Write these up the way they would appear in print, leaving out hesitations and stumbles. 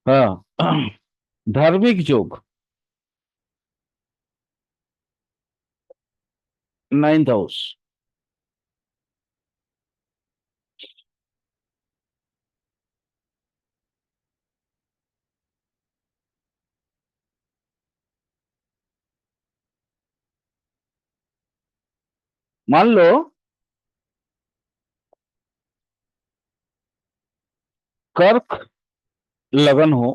हाँ। धार्मिक योग। 9th house. मान लो कर्क लगन हो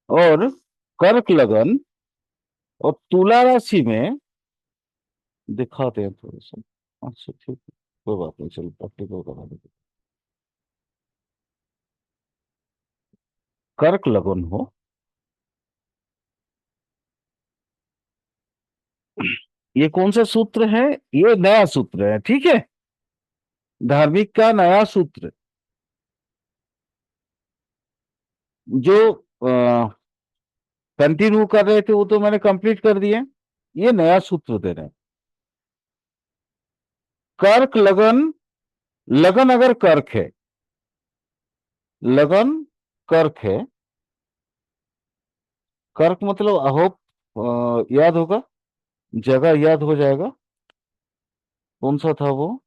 और कर्क लगन और तुला राशि में, दिखाते हैं थोड़ा सा। अच्छा ठीक है, कोई बात नहीं, चलो प्रैक्टिकल करा देते। कर्क लगन हो, ये कौन सा सूत्र है? ये नया सूत्र है, ठीक है। धार्मिक का नया सूत्र, जो कंटिन्यू कर रहे थे वो तो मैंने कंप्लीट कर दिए। ये नया सूत्र दे रहे हैं। कर्क लगन, लगन अगर कर्क है, लगन कर्क है, कर्क मतलब अहोप, याद होगा, जगह याद हो जाएगा। कौन सा था वो?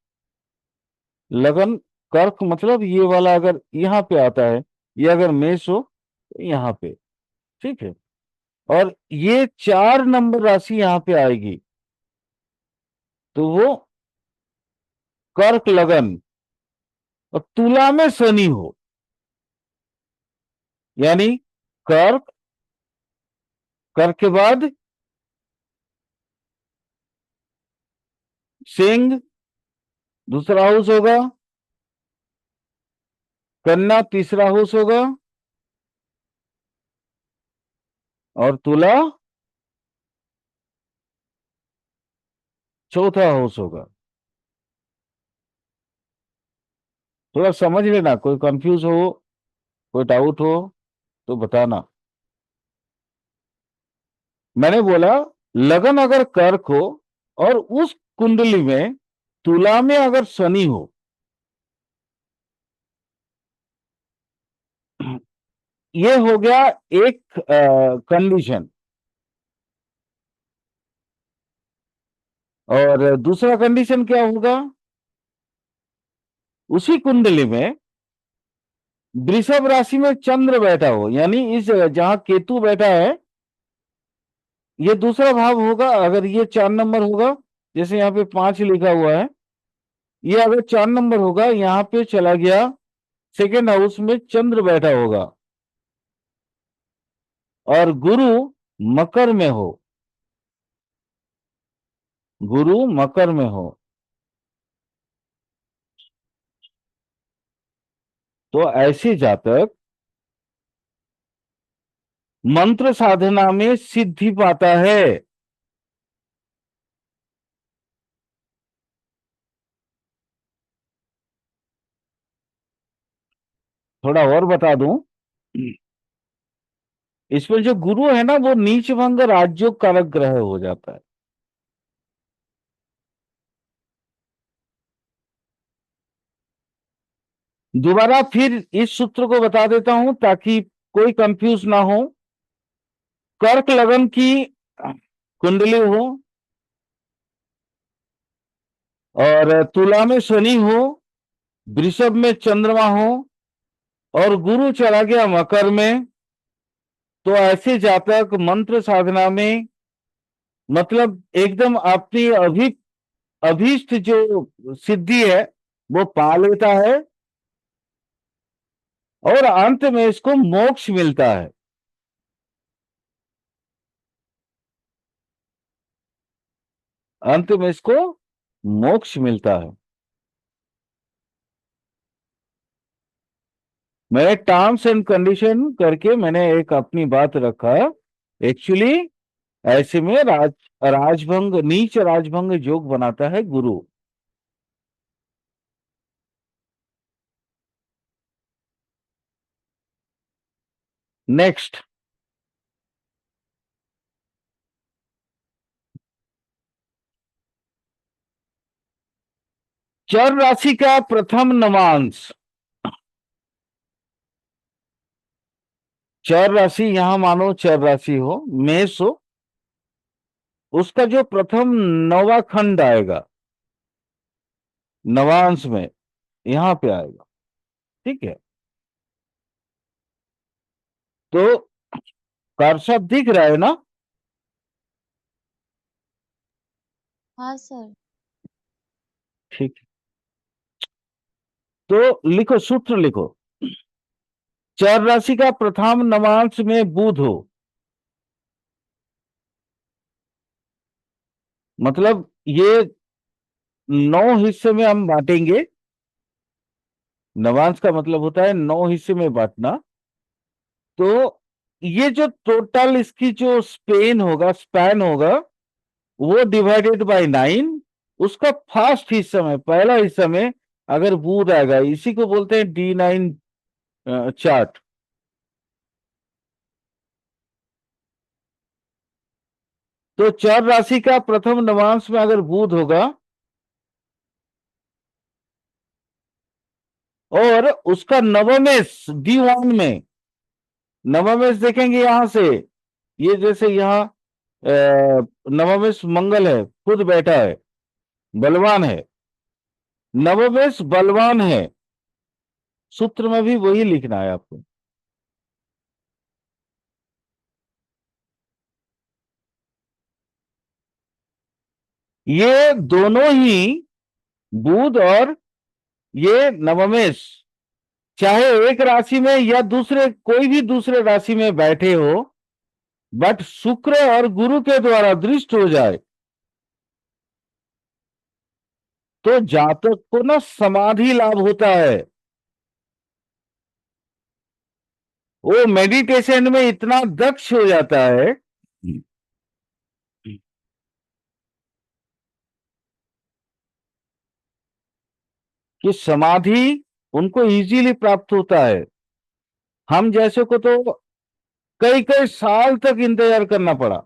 लगन कर्क मतलब ये वाला अगर यहाँ पे आता है, ये अगर मेष हो तो यहाँ पे, ठीक है। और ये 4 नंबर राशि यहाँ पे आएगी, तो वो कर्क लगन और तुला में शनि हो, यानी कर्क, कर्क के बाद सिंह दूसरा हाउस होगा, कन्या तीसरा हाउस होगा, और तुला चौथा हाउस होगा। थोड़ा समझ लेना, कोई कंफ्यूज हो, कोई डाउट हो तो बताना। मैंने बोला लगन अगर कर्क हो और उस कुंडली में तुला में अगर शनि हो, ये हो गया एक कंडीशन। और दूसरा कंडीशन क्या होगा? उसी कुंडली में वृषभ राशि में चंद्र बैठा हो, यानी इस जगह जहां केतु बैठा है, ये दूसरा भाव होगा। अगर ये 4 नंबर होगा, जैसे यहाँ पे 5 लिखा हुआ है, ये अगर 4 नंबर होगा, यहाँ पे चला गया सेकेंड हाउस में चंद्र बैठा होगा, और गुरु मकर में हो, गुरु मकर में हो, तो ऐसे जातक मंत्र साधना में सिद्धि पाता है। थोड़ा और बता दूं, इसमें जो गुरु है ना, वो नीच भंग राजयोग कारक ग्रह हो जाता है। दोबारा फिर इस सूत्र को बता देता हूं ताकि कोई कंफ्यूज ना हो। कर्क लगन की कुंडली हो और तुला में शनि हो, वृषभ में चंद्रमा हो, और गुरु चला गया मकर में, तो ऐसे जातक मंत्र साधना में, मतलब एकदम अपनी अभीष्ट जो सिद्धि है वो पा लेता है, और अंत में इसको मोक्ष मिलता है। अंत में इसको मोक्ष मिलता है। मैंने टर्म्स एंड कंडीशन करके मैंने एक अपनी बात रखा। एक्चुअली ऐसे में राजभंग, नीच राजभंग योग बनाता है गुरु। नेक्स्ट। चर राशि का प्रथम नवांश, चर राशि यहां मानो चर राशि हो, मेष हो, उसका जो प्रथम नवा खंड आएगा नवांश में, यहां पे आएगा। ठीक है, तो कारशा दिख रहा है ना? हाँ सर। ठीक है, तो लिखो, सूत्र लिखो। चर राशि का प्रथम नवांश में बुध हो, मतलब ये 9 हिस्से में हम बांटेंगे। नवांश का मतलब होता है 9 हिस्से में बांटना। तो ये जो टोटल इसकी जो स्पैन होगा वो डिवाइडेड बाय 9, उसका फर्स्ट हिस्सा में, पहला हिस्सा में अगर बुध आएगा, इसी को बोलते हैं D9 चार्ट। तो चर राशि का प्रथम नवांश में अगर बुध होगा और उसका नवमेश D1 में, नवमेश देखेंगे यहां से, ये जैसे यहाँ नवमेश मंगल है, खुद बैठा है, बलवान है, नवमेश बलवान है। सूत्र में भी वही लिखना है आपको। ये दोनों ही, बुध और ये नवमेश, चाहे एक राशि में या दूसरे कोई भी दूसरे राशि में बैठे हो, बट शुक्र और गुरु के द्वारा दृष्ट हो जाए तो जातक को ना समाधि लाभ होता है। वो मेडिटेशन में इतना दक्ष हो जाता है कि समाधि उनको इजीली प्राप्त होता है। हम जैसे को तो कई कई साल तक इंतजार करना पड़ा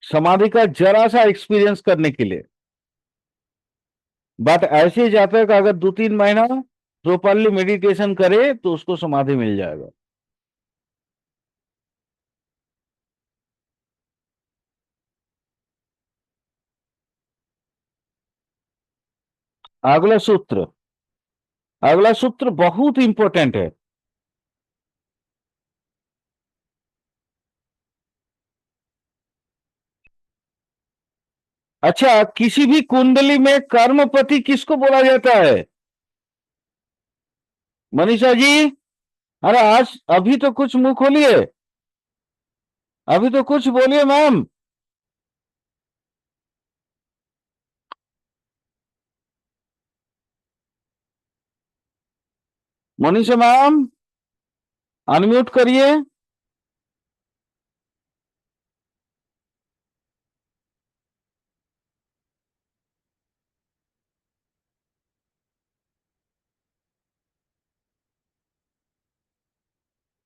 समाधि का जरा सा एक्सपीरियंस करने के लिए। बट ऐसे जातक अगर 2-3 महीना प्रॉपरली मेडिटेशन करे तो उसको समाधि मिल जाएगा। अगला सूत्र, अगला सूत्र बहुत इंपॉर्टेंट है। अच्छा, किसी भी कुंडली में कर्मपति किसको बोला जाता है? मनीषा जी, अरे आज अभी तो कुछ मुंह खोलिए, अभी तो कुछ बोलिए मैम। मनीषा मैम, अनम्यूट करिए।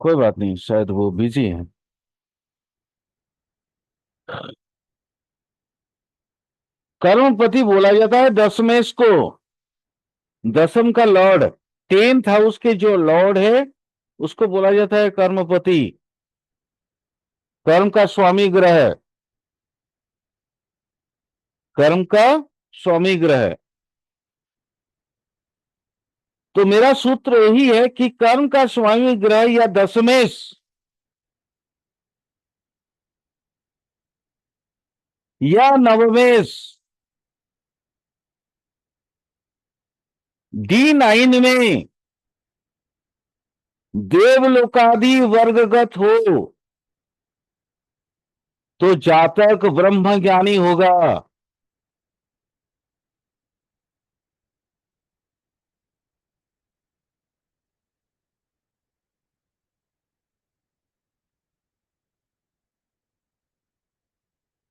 कोई बात नहीं, शायद वो बिजी हैं। कर्मपति बोला जाता है दशमेश को, दसम का लॉर्ड, 10th हाउस के जो लॉर्ड है उसको बोला जाता है कर्मपति, कर्म का स्वामी ग्रह, कर्म का स्वामी ग्रह। तो मेरा सूत्र यही है कि कर्म का स्वामी ग्रह या दशमेश या नवमेश D9 में देवलोकादि वर्गगत हो तो जातक ब्रह्म ज्ञानी होगा।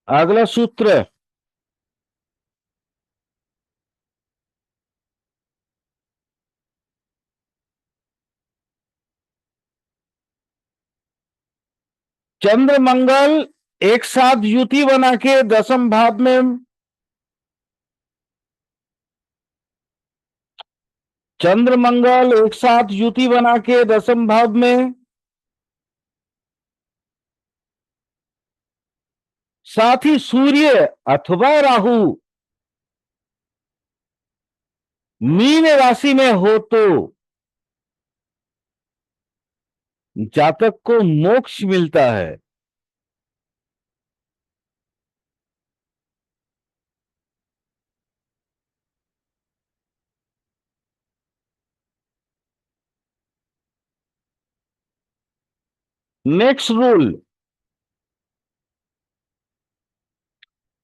अगला सूत्र, चंद्र मंगल एक साथ युति बना के दसम भाव में चंद्र मंगल एक साथ युति बना के दसम भाव में, साथ ही सूर्य अथवा राहु मीन राशि में हो तो जातक को मोक्ष मिलता है। नेक्स्ट रूल,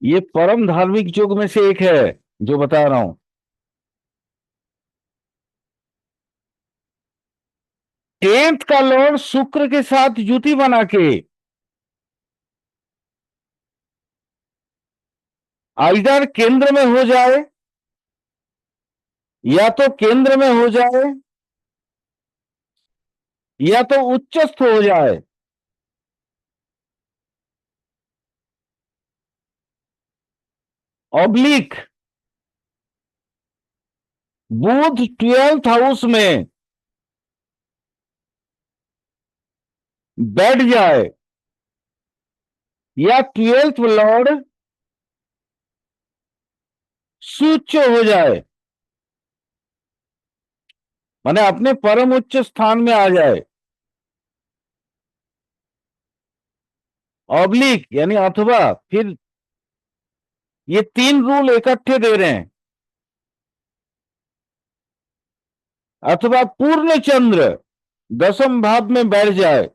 ये परम धार्मिक युग में से एक है जो बता रहा हूं। 10th का लॉर्ड शुक्र के साथ युति बना के आइदर केंद्र में हो जाए, या तो केंद्र में हो जाए या तो उच्चस्थ हो जाए। ऑब्लिक बुध 12th हाउस में बैठ जाए, या 12th लॉर्ड सूच्य हो जाए, माने अपने परम उच्च स्थान में आ जाए। ऑब्लिक यानी अथवा, फिर ये तीन रूल इकट्ठे दे रहे हैं। अथवा पूर्ण चंद्र दसम भाव में बैठ जाए,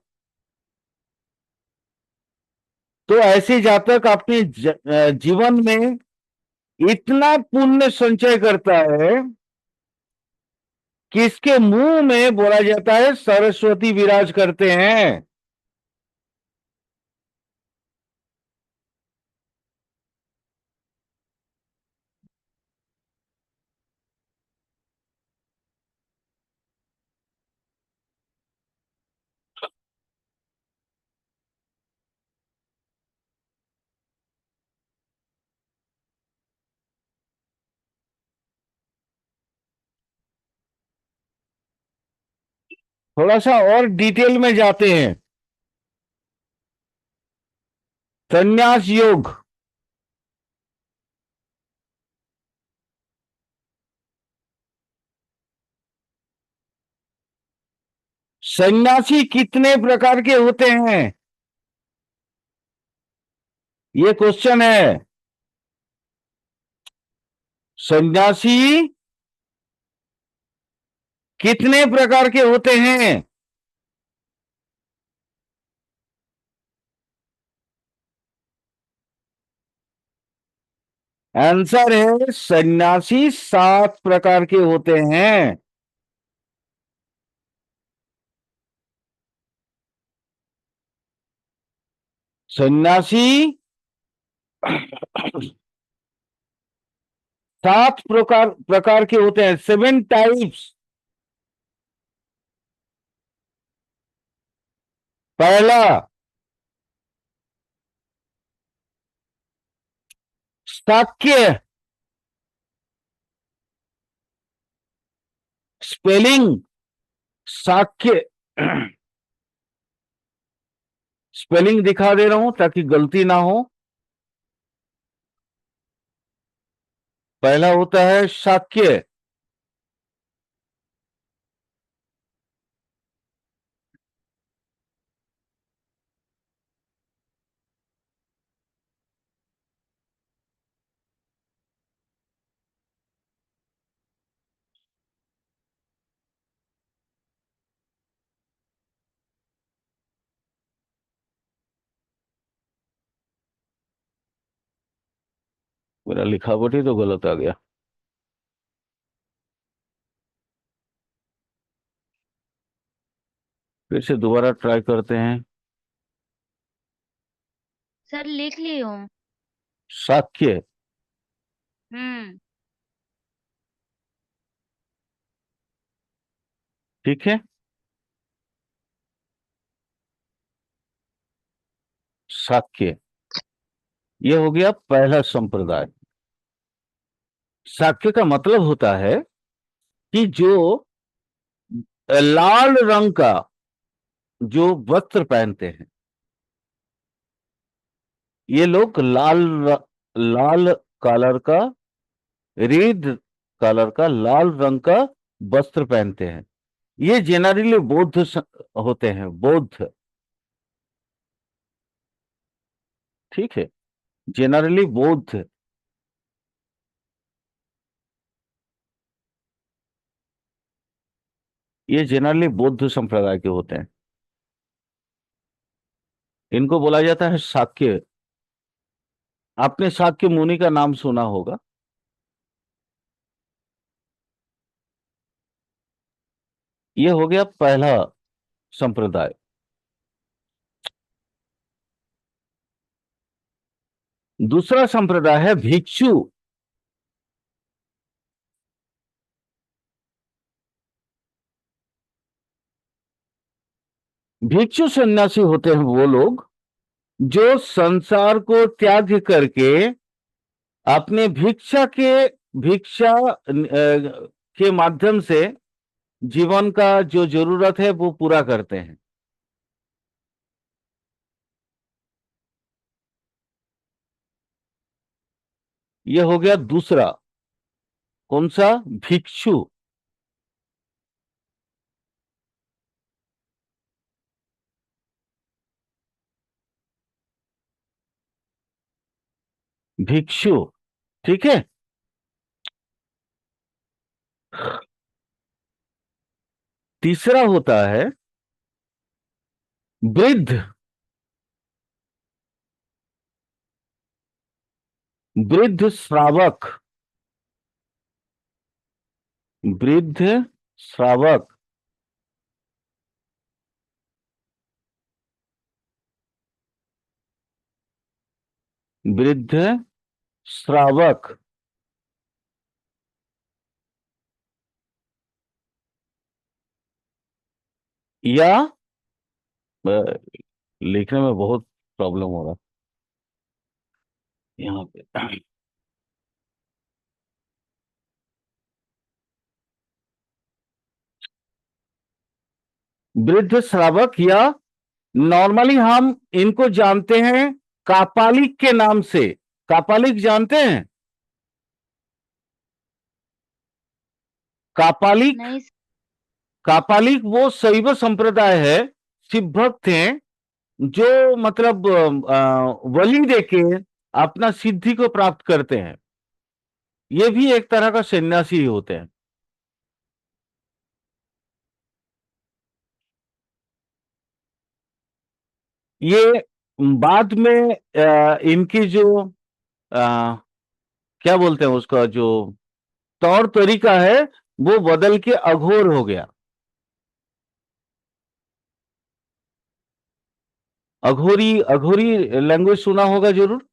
तो ऐसे जातक अपने जीवन में इतना पुण्य संचय करता है कि इसके मुंह में बोला जाता है सरस्वती विराज करते हैं। थोड़ा सा और डिटेल में जाते हैं। संन्यास योग, सन्यासी कितने प्रकार के होते हैं, ये क्वेश्चन है। सन्यासी कितने प्रकार के होते हैं? आंसर है सन्यासी 7 प्रकार के होते हैं। सन्यासी 7 प्रकार प्रकार के होते हैं, 7 टाइप्स। पहला शाक्य, स्पेलिंग शाक्य, स्पेलिंग दिखा दे रहा हूं ताकि गलती ना हो। पहला होता है शाक्य, मेरा लिखावट ही तो गलत आ गया। फिर से दोबारा ट्राई करते हैं। सर लिख ली हूँ। शाक्य, हम्म। ठीक है। शाक्य, ये हो गया पहला संप्रदाय। शाक्य का मतलब होता है कि जो लाल रंग का जो वस्त्र पहनते हैं, ये लोग लाल कलर का, रेड कलर का, लाल रंग का वस्त्र पहनते हैं। ये जेनरली होते हैं, बौद्ध। ठीक है, जेनरली बौद्ध। ये जनरली बौद्ध संप्रदाय के होते हैं। इनको बोला जाता है शाक्य। आपने शाक्य मुनि का नाम सुना होगा। ये हो गया पहला संप्रदाय। दूसरा संप्रदाय है भिक्षु। भिक्षु सन्यासी होते हैं वो लोग जो संसार को त्याग करके अपने भिक्षा के माध्यम से जीवन का जो जरूरत है वो पूरा करते हैं। ये हो गया दूसरा। कौन सा? भिक्षु। भिक्षु। ठीक है। तीसरा होता है वृद्ध। वृद्ध श्रावक। वृद्ध श्रावक। वृद्ध श्रावक। या लिखने में बहुत प्रॉब्लम हो रहा है यहाँ पे। वृद्ध श्रावक, या नॉर्मली हम इनको जानते हैं कापालिक के नाम से। कापालिक जानते हैं? कापालिक। नहीं। कापालिक वो शैव संप्रदाय है, शिव भक्त हैं, जो मतलब बलि देके अपना सिद्धि को प्राप्त करते हैं। ये भी एक तरह का सन्यासी ही होते हैं। ये बाद में इनकी जो क्या बोलते हैं उसका, जो तौर तरीका है वो बदल के अघोर हो गया। अघोरी। अघोरी लैंग्वेज सुना होगा जरूर।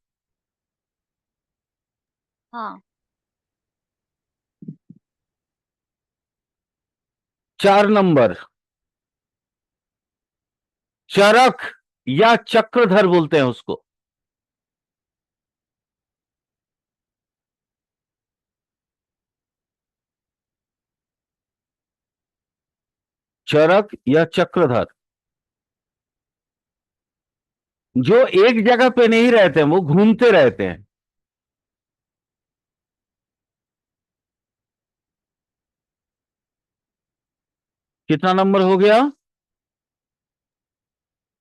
हाँ। 4 नंबर, चरक या चक्रधर बोलते हैं उसको। चरक या चक्रधर, जो एक जगह पे नहीं रहते हैं, वो घूमते रहते हैं। कितना नंबर हो गया?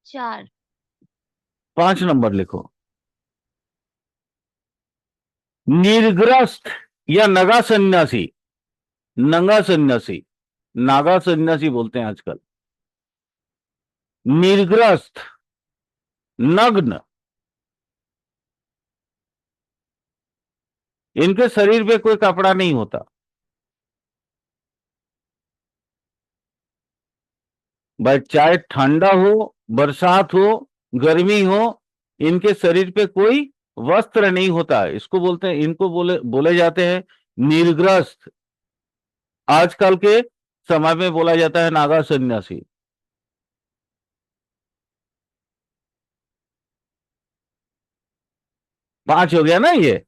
4। 5 नंबर लिखो। निर्ग्रस्त या नगा सन्यासी। नंगा सन्यासी, नागा सन्यासी बोलते हैं आजकल। निर्ग्रस्त, नग्न। इनके शरीर पे कोई कपड़ा नहीं होता। भाई चाहे ठंडा हो, बरसात हो, गर्मी हो, इनके शरीर पे कोई वस्त्र नहीं होता। इसको बोलते हैं, इनको बोले बोले जाते हैं निर्ग्रस्त। आजकल के समय में बोला जाता है नागा सन्यासी। 5 हो गया ना ये।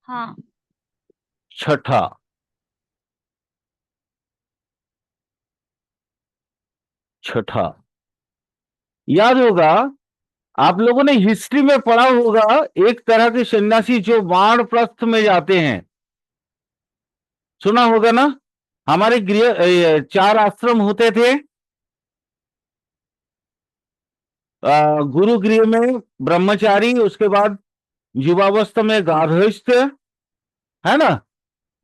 हाँ। छठा, छठा याद होगा, आप लोगों ने हिस्ट्री में पढ़ा होगा, एक तरह के सन्यासी जो वानप्रस्थ में जाते हैं, सुना होगा ना। हमारे गृह 4 आश्रम होते थे। गुरु गृह में ब्रह्मचारी, उसके बाद युवावस्था में गार्हस्थ, है ना,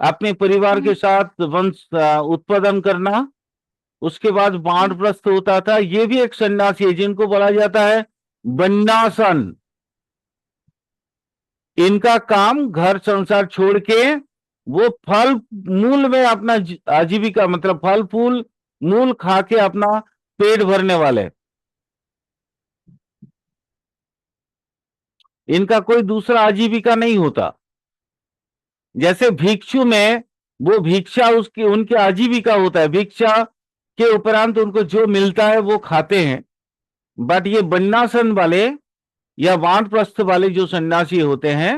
अपने परिवार के हम्म। साथ वंश उत्पादन करना। उसके बाद हम्म। वानप्रस्थ होता था। ये भी एक सन्यासी है जिनको बोला जाता है बन्यासन। इनका काम घर संसार छोड़ के वो फल मूल में अपना आजीविका, मतलब फल फूल मूल खा के अपना पेट भरने वाले। इनका कोई दूसरा आजीविका नहीं होता। जैसे भिक्षु में वो भिक्षा उसकी उनकी आजीविका होता है, भिक्षा के उपरांत उनको जो मिलता है वो खाते हैं। बट ये बन्नासन वाले या वानप्रस्थ वाले जो सन्यासी होते हैं,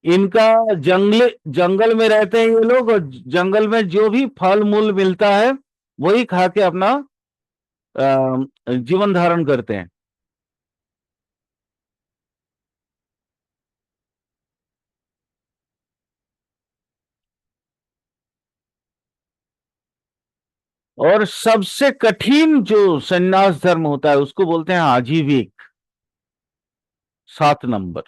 इनका जंगल में रहते हैं ये लोग, और जंगल में जो भी फल मूल मिलता है वही खा के अपना जीवन धारण करते हैं। और सबसे कठिन जो सन्यास धर्म होता है उसको बोलते हैं आजीविक। 7 नंबर,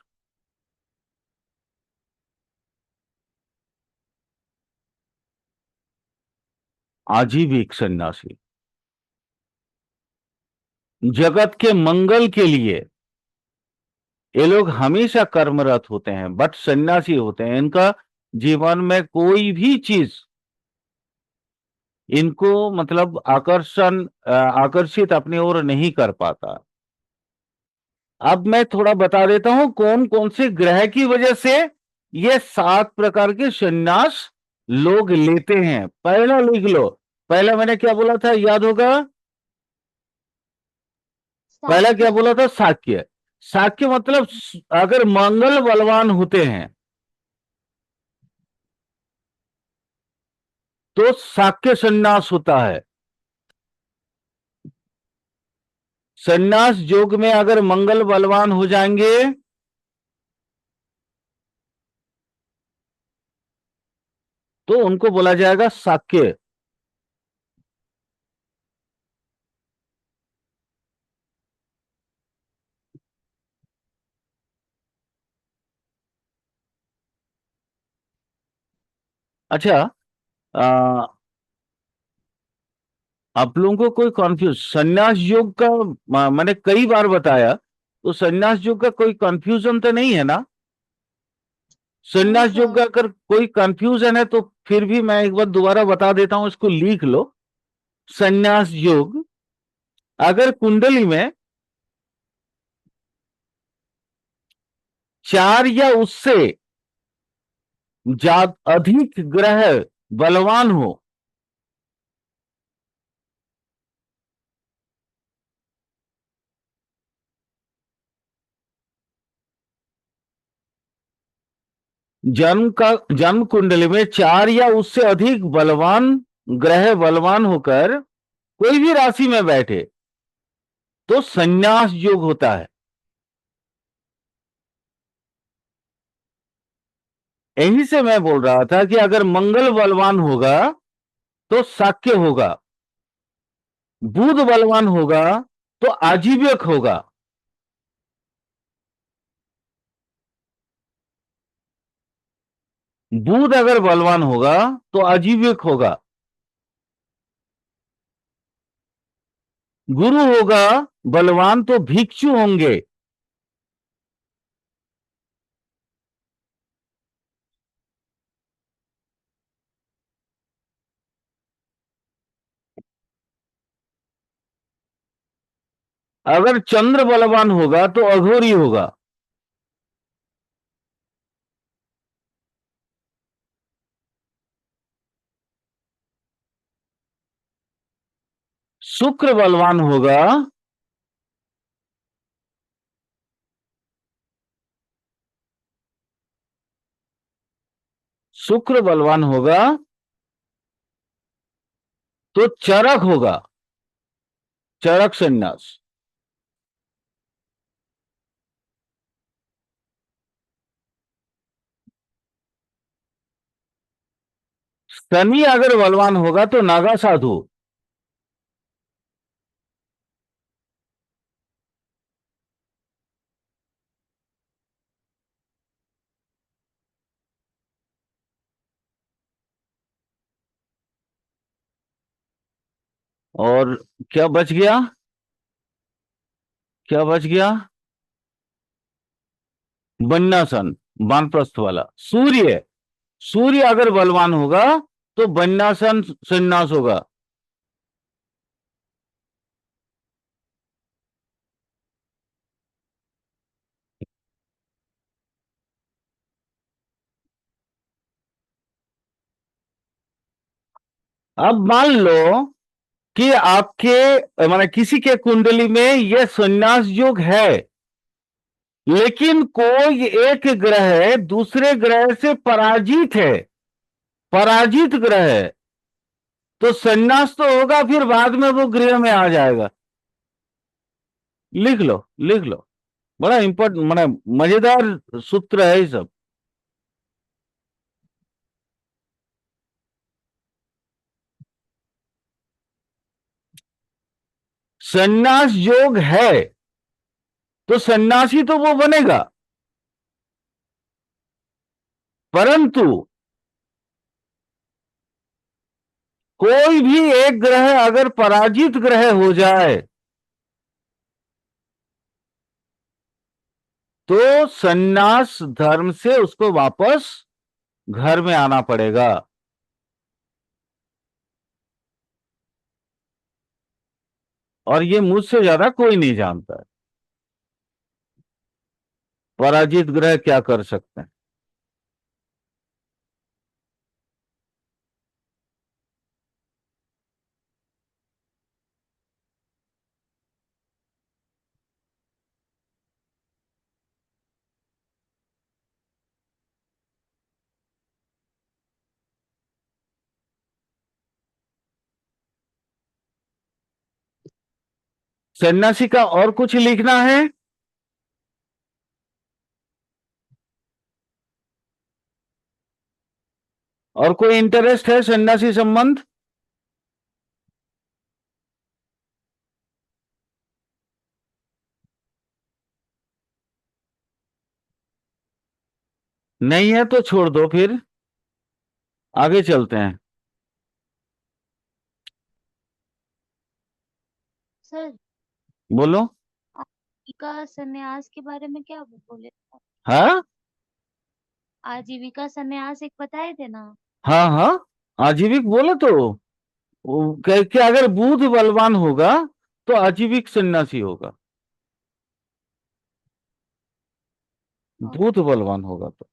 आजीविक सन्यासी। जगत के मंगल के लिए ये लोग हमेशा कर्मरत होते हैं, बट सन्यासी होते हैं। इनका जीवन में कोई भी चीज इनको मतलब आकर्षित अपनी ओर नहीं कर पाता। अब मैं थोड़ा बता देता हूं कौन कौन से ग्रह की वजह से ये 7 प्रकार के संन्यास लोग लेते हैं। पहला लिख लो। पहला मैंने क्या बोला था, याद होगा। पहला क्या साक्य। बोला था, शाक्य। शाक्य मतलब अगर मंगल बलवान होते हैं तो शाक्य संन्यास होता है। संन्यास योग में अगर मंगल बलवान हो जाएंगे तो उनको बोला जाएगा शाक्य। अच्छा, आ, आप लोगों को कोई कॉन्फ्यूज संन्यास योग का मैंने कई बार बताया, तो संन्यास योग का कोई कंफ्यूजन तो नहीं है ना। नहीं संन्यास योग सर। का अगर कोई कंफ्यूजन है तो फिर भी मैं एक बार दोबारा बता देता हूं, इसको लिख लो। संन्यास योग, अगर कुंडली में 4 या उससे अधिक ग्रह बलवान हो, जन्म कुंडली में 4 या उससे अधिक बलवान ग्रह बलवान होकर कोई भी राशि में बैठे तो संन्यास योग होता है। यही से मैं बोल रहा था कि अगर मंगल बलवान होगा तो शाक्य होगा, बुध बलवान होगा तो आजीवक होगा, बुध अगर बलवान होगा तो आजीवक होगा, गुरु होगा बलवान तो भिक्षु होंगे, अगर चंद्र बलवान होगा तो अघोरी होगा, शुक्र बलवान होगा शुक्र बलवान होगा तो चरक होगा, चरक संन्यास। शनि अगर बलवान होगा तो नागा साधु। और क्या बच गया, क्या बच गया? बन्यासन, वानप्रस्थ वाला। सूर्य, सूर्य अगर बलवान होगा तो बन्यासन संन्यास होगा। अब मान लो कि आपके माने किसी के कुंडली में यह संन्यास योग है, लेकिन कोई एक ग्रह दूसरे ग्रह से पराजित है, पराजित ग्रह है, तो संन्यास तो होगा, फिर बाद में वो गृह में आ जाएगा। लिख लो, लिख लो, बड़ा इंपॉर्टेंट माने मजेदार सूत्र है ये सब। संन्यास योग है तो सन्यासी तो वो बनेगा, परंतु कोई भी एक ग्रह अगर पराजित ग्रह हो जाए तो सन्यास धर्म से उसको वापस घर में आना पड़ेगा। और ये मुझसे ज्यादा कोई नहीं जानता है, पराजित ग्रह क्या कर सकते हैं। सन्यासी का और कुछ लिखना है? और कोई इंटरेस्ट है सन्यासी संबंध? नहीं है तो छोड़ दो, फिर आगे चलते हैं। सर, बोलो। आजीविका संन्यास के बारे में क्या बोले? हाँ आजीविका संन्यास एक बताए थे ना। हाँ हाँ, आजीविक बोले तो कह के अगर बुध बलवान होगा तो आजीविक सन्यासी होगा, बुध बलवान होगा तो।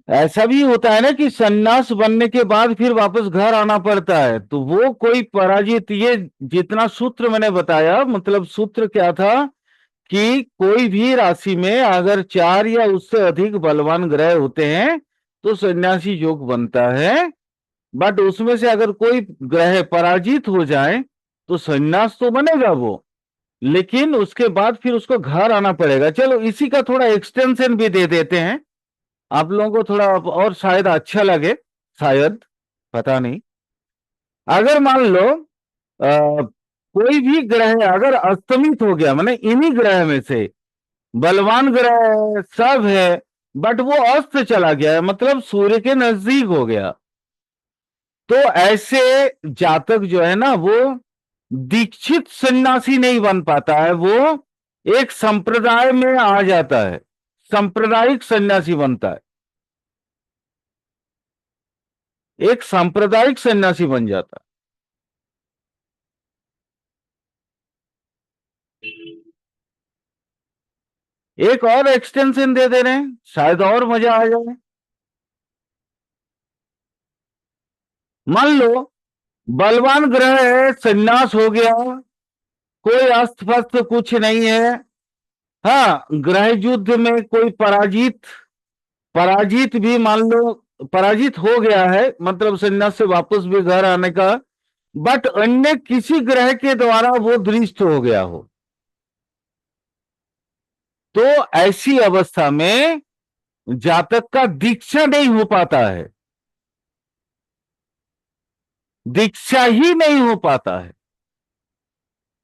ऐसा भी होता है ना कि सन्यास बनने के बाद फिर वापस घर आना पड़ता है, तो वो कोई पराजित, ये जितना सूत्र मैंने बताया, मतलब सूत्र क्या था कि कोई भी राशि में अगर 4 या उससे अधिक बलवान ग्रह होते हैं तो सन्यासी योग बनता है। बट उसमें से अगर कोई ग्रह पराजित हो जाए तो सन्यास तो बनेगा वो, लेकिन उसके बाद फिर उसको घर आना पड़ेगा। चलो इसी का थोड़ा एक्सटेंशन भी दे देते हैं, आप लोगों को थोड़ा और शायद अच्छा लगे, शायद, पता नहीं। अगर मान लो कोई भी ग्रह अगर अस्तमित हो गया, माने इन्हीं ग्रह में से बलवान ग्रह सब है, बट वो अस्त चला गया है, मतलब सूर्य के नजदीक हो गया, तो ऐसे जातक जो है ना वो दीक्षित सन्यासी नहीं बन पाता है, वो एक संप्रदाय में आ जाता है, सांप्रदायिक सन्यासी बनता है, एक सांप्रदायिक सन्यासी बन जाता है। एक और एक्सटेंशन दे दे रहे हैं, शायद और मजा आ जाए। मान लो बलवान ग्रह है, सन्यास हो गया, कोई अस्त फस्त कुछ नहीं है। हाँ, ग्रह युद्ध में कोई पराजित पराजित भी मान लो, पराजित हो गया है, मतलब संन्यास से वापस भी घर आने का, बट अन्य किसी ग्रह के द्वारा वो दृष्ट हो गया हो, तो ऐसी अवस्था में जातक का दीक्षा नहीं हो पाता है, दीक्षा ही नहीं हो पाता है,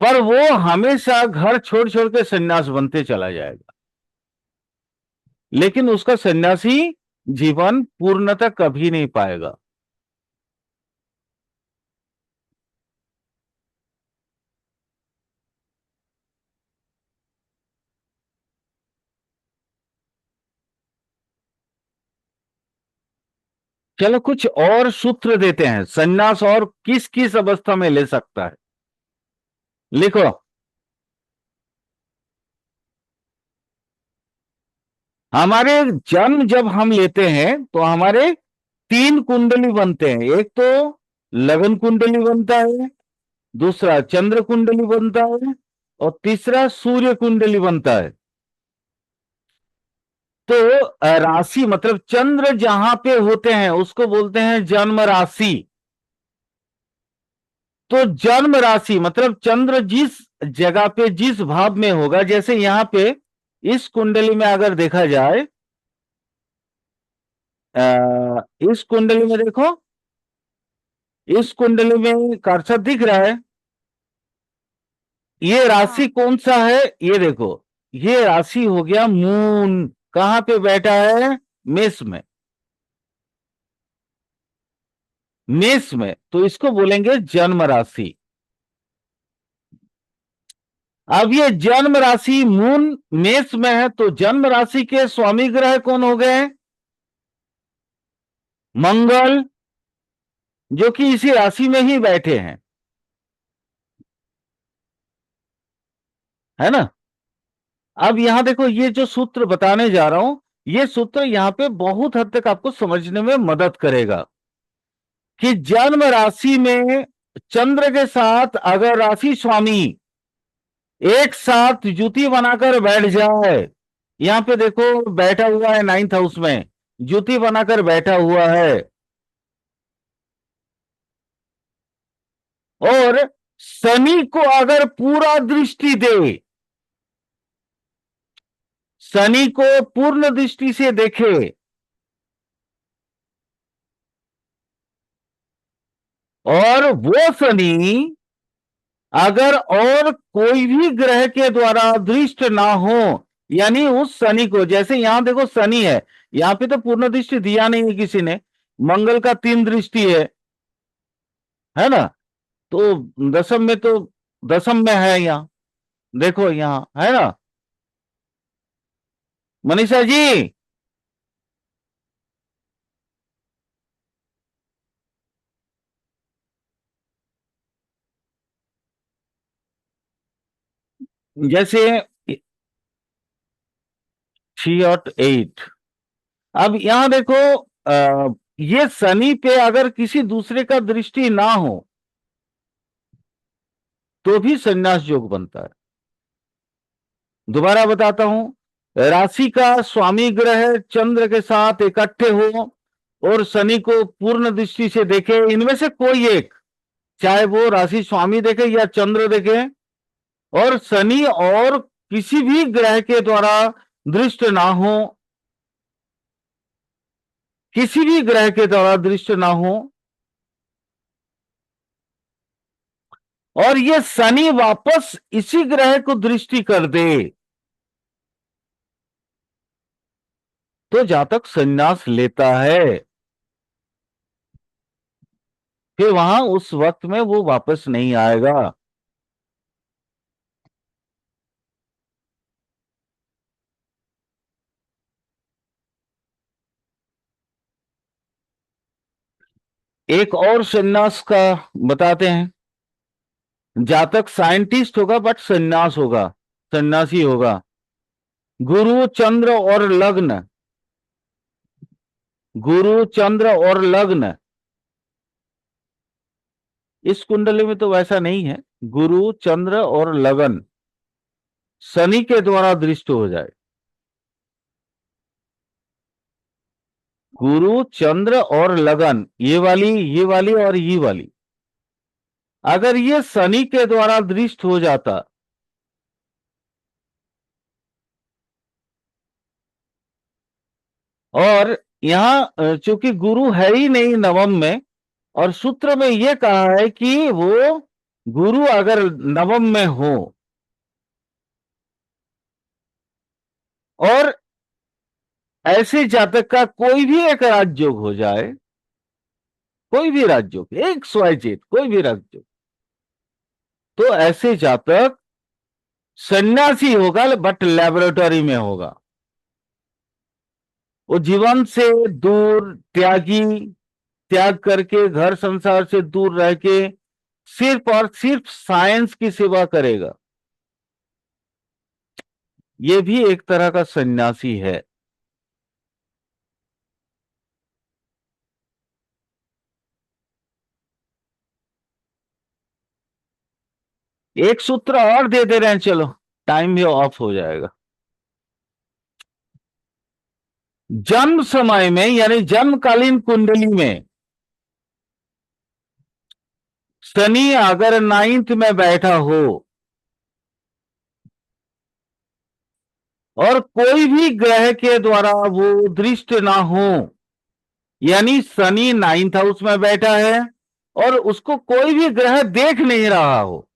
पर वो हमेशा घर छोड़ छोड़ के सन्यास बनते चला जाएगा, लेकिन उसका सन्यासी जीवन पूर्णता कभी नहीं पाएगा। चलो कुछ और सूत्र देते हैं, सन्यास और किस किस अवस्था में ले सकता है, लिखो। हमारे जन्म जब हम लेते हैं तो हमारे तीन कुंडली बनते हैं, एक तो लगन कुंडली बनता है, दूसरा चंद्र कुंडली बनता है, और तीसरा सूर्य कुंडली बनता है। तो राशि मतलब चंद्र जहां पे होते हैं उसको बोलते हैं जन्म राशि। तो जन्म राशि मतलब चंद्र जिस जगह पे जिस भाव में होगा, जैसे यहां पे इस कुंडली में अगर देखा जाए, इस कुंडली में देखो, इस कुंडली में कर्सर दिख रहा है, ये राशि हाँ। कौन सा है, ये देखो, ये राशि हो गया मून, कहां पे बैठा है, मेष में, मेष में, तो इसको बोलेंगे जन्म राशि। अब ये जन्म राशि मून मेष में है, तो जन्म राशि के स्वामी ग्रह कौन हो गए, मंगल, जो कि इसी राशि में ही बैठे हैं, है ना। अब यहां देखो, ये जो सूत्र बताने जा रहा हूं, ये सूत्र यहां पे बहुत हद तक आपको समझने में मदद करेगा कि जन्म राशि में चंद्र के साथ अगर राशि स्वामी एक साथ जुति बनाकर बैठ जाए, यहां पे देखो बैठा हुआ है नाइन्थ हाउस में, जुति बनाकर बैठा हुआ है, और शनि को अगर पूरा दृष्टि दे, शनि को पूर्ण दृष्टि से देखे, और वो शनि अगर और कोई भी ग्रह के द्वारा दृष्ट ना हो, यानी उस शनि को, जैसे यहां देखो शनि है, यहां पे तो पूर्ण दृष्टि दिया नहीं है किसी ने, मंगल का तीन दृष्टि है ना, तो दसम में तो, दसम में है यहां, देखो यहां है ना, मनीषा जी, जैसे 3 और 8, अब यहां देखो, ये शनि पे अगर किसी दूसरे का दृष्टि ना हो तो भी संन्यास योग बनता है। दोबारा बताता हूं, राशि का स्वामी ग्रह चंद्र के साथ इकट्ठे हो और शनि को पूर्ण दृष्टि से देखे, इनमें से कोई एक, चाहे वो राशि स्वामी देखे या चंद्र देखे, और शनि और किसी भी ग्रह के द्वारा दृष्ट ना हो, किसी भी ग्रह के द्वारा दृष्ट ना हो, और ये शनि वापस इसी ग्रह को दृष्टि कर दे, तो जातक संन्यास लेता है, फिर वहां उस वक्त में वो वापस नहीं आएगा। एक और संन्यास का बताते हैं, जातक साइंटिस्ट होगा बट संन्यास होगा, सन्यासी होगा, गुरु चंद्र और लग्न, गुरु चंद्र और लग्न, इस कुंडली में तो वैसा नहीं है, गुरु चंद्र और लगन शनि के द्वारा दृष्ट हो जाए, गुरु, चंद्र और लगन, ये वाली और ये वाली, अगर ये शनि के द्वारा दृष्ट हो जाता, और यहाँ चूंकि गुरु है ही नहीं नवम में, और सूत्र में ये कहा है कि वो गुरु अगर नवम में हो और ऐसे जातक का कोई भी एक राजयोग हो जाए, कोई भी राजयोग, एक स्वाइजेट कोई भी राजयोग, तो ऐसे जातक सन्यासी होगा, बट लेबोरेटरी में होगा। वो जीवन से दूर, त्यागी, त्याग करके घर संसार से दूर रह के सिर्फ और सिर्फ साइंस की सेवा करेगा। ये भी एक तरह का सन्यासी है। एक सूत्र और दे दे रहे हैं, चलो टाइम भी ऑफ हो जाएगा। जन्म समय में यानी जन्मकालीन कुंडली में शनि अगर 9th में बैठा हो और कोई भी ग्रह के द्वारा वो दृष्ट ना हो, यानी शनि 9th हाउस में बैठा है और उसको कोई भी ग्रह देख नहीं रहा हो,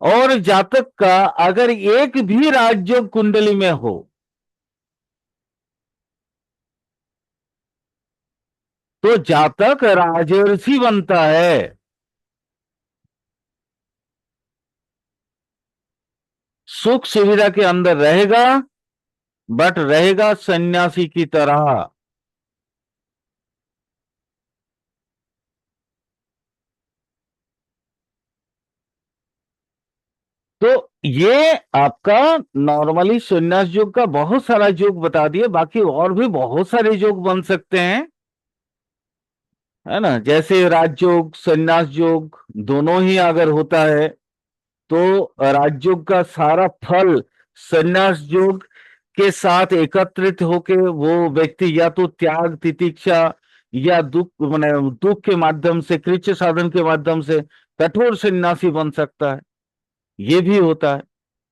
और जातक का अगर एक भी राजयोग कुंडली में हो, तो जातक राजर्षि बनता है। सुख सुविधा के अंदर रहेगा, बट रहेगा सन्यासी की तरह। तो ये आपका नॉर्मली संन्यास योग का बहुत सारा योग बता दिए, बाकी और भी बहुत सारे योग बन सकते हैं, है ना। जैसे राजयोग, संन्यास योग दोनों ही अगर होता है तो राजयोग का सारा फल संन्यास योग के साथ एकत्रित होके वो व्यक्ति या तो त्याग, तितिक्षा या दुख, माने दुख के माध्यम से, कृच्छ साधन के माध्यम से कठोर सन्यासी बन सकता है। ये भी होता है।